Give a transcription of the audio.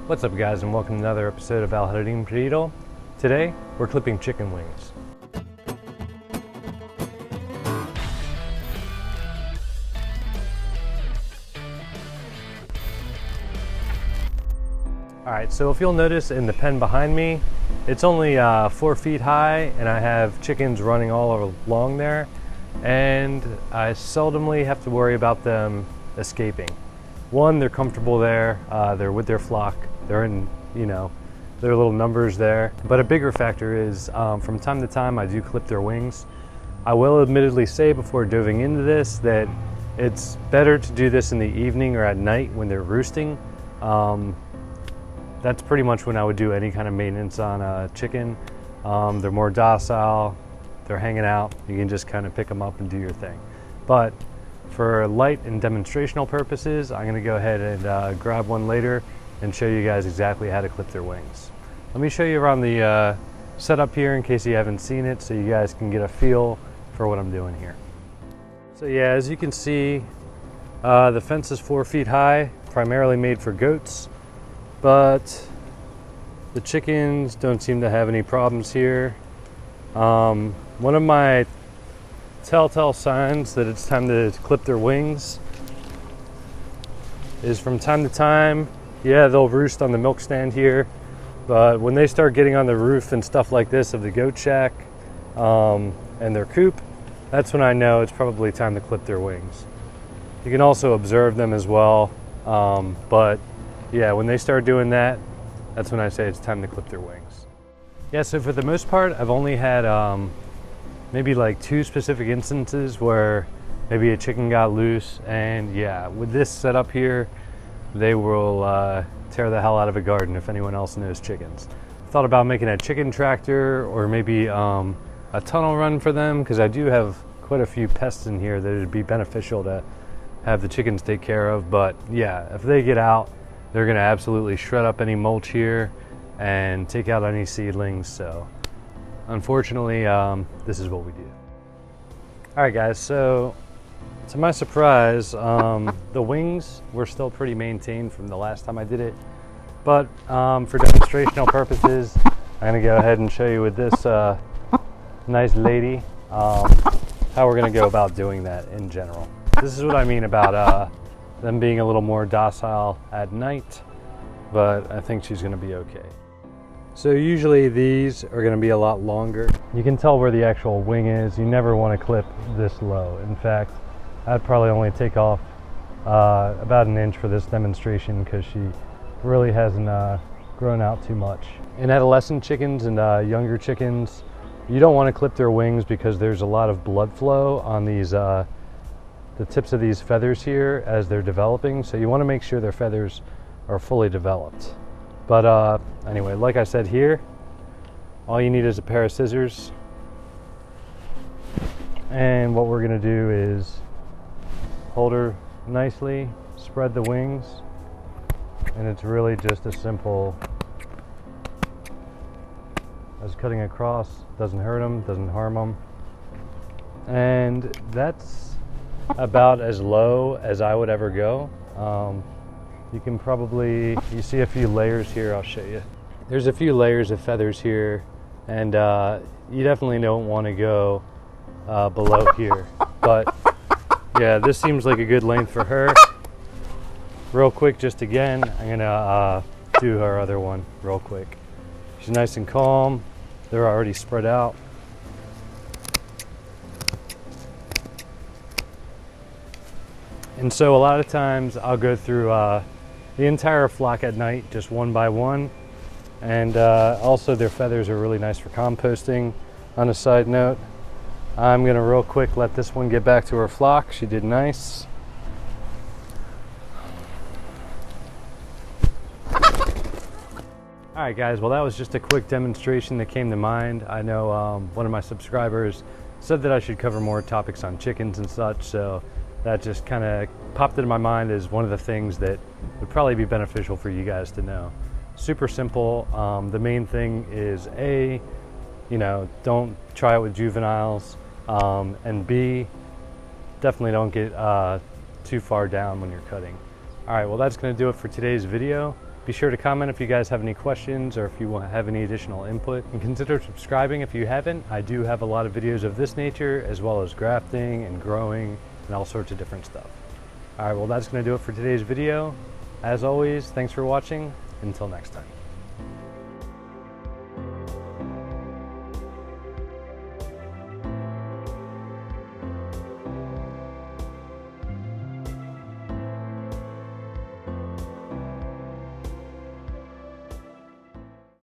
What's up guys, and welcome to another episode of Al Harim Perito. Today we're clipping chicken wings. Alright, so if you'll notice in the pen behind me, it's only 4 feet high and I have chickens running all along there, and I seldomly have to worry about them escaping. One, they're comfortable there, they're with their flock, they're in, their little numbers there. But a bigger factor is from time to time I do clip their wings. I will admittedly say before diving into this that it's better to do this in the evening or at night when they're roosting. That's pretty much when I would do any kind of maintenance on a chicken. They're more docile, they're hanging out, you can just kind of pick them up and do your thing. But for light and demonstrational purposes, I'm gonna go ahead and grab one later and show you guys exactly how to clip their wings. Let me show you around the setup here in case you haven't seen it, so you guys can get a feel for what I'm doing here. So yeah, as you can see, the fence is 4 feet high, primarily made for goats. But the chickens don't seem to have any problems here. One of my telltale signs that it's time to clip their wings is from time to time, yeah, they'll roost on the milk stand here, but when they start getting on the roof and stuff like this of the goat shack and their coop, that's when I know it's probably time to clip their wings. You can also observe them as well, but yeah, when they start doing that, that's when I say it's time to clip their wings. Yeah, so for the most part, I've only had maybe like 2 specific instances where maybe a chicken got loose, and yeah, with this setup here, they will tear the hell out of a garden if anyone else knows chickens. Thought about making a chicken tractor or maybe a tunnel run for them, because I do have quite a few pests in here that it'd be beneficial to have the chickens take care of. But yeah, if they get out, they're gonna absolutely shred up any mulch here and take out any seedlings. So unfortunately, this is what we do. All right guys, so to my surprise, the wings were still pretty maintained from the last time I did it. But for demonstrational purposes, I'm gonna go ahead and show you with this nice lady how we're gonna go about doing that in general. This is what I mean about them being a little more docile at night, but I think she's gonna be okay. So usually these are gonna be a lot longer. You can tell where the actual wing is. You never wanna clip this low. In fact, I'd probably only take off about an inch for this demonstration because she really hasn't grown out too much. In adolescent chickens and younger chickens, you don't wanna clip their wings because there's a lot of blood flow on these the tips of these feathers here as they're developing, so you want to make sure their feathers are fully developed. But anyway, like I said here, all you need is a pair of scissors, and what we're going to do is hold her nicely, spread the wings, and it's really just as simple as cutting across. Doesn't hurt them, doesn't harm them, and that's about as low as I would ever go. You can probably, you see a few layers here, I'll show you. There's a few layers of feathers here, and you definitely don't want to go below here. But yeah, this seems like a good length for her. Real quick, just again, I'm gonna do her other one real quick. She's nice and calm, they're already spread out. And so a lot of times I'll go through the entire flock at night, just one by one. And also their feathers are really nice for composting. On a side note, I'm gonna real quick let this one get back to her flock. She did nice. All right guys, well that was just a quick demonstration that came to mind. I know one of my subscribers said that I should cover more topics on chickens and such, so that just kind of popped into my mind as one of the things that would probably be beneficial for you guys to know. Super simple. The main thing is A, don't try it with juveniles, and B, definitely don't get too far down when you're cutting. All right, well that's gonna do it for today's video. Be sure to comment if you guys have any questions or if you have any additional input, and consider subscribing if you haven't. I do have a lot of videos of this nature, as well as grafting and growing and all sorts of different stuff. All right, well, that's going to do it for today's video. As always, thanks for watching. Until next time.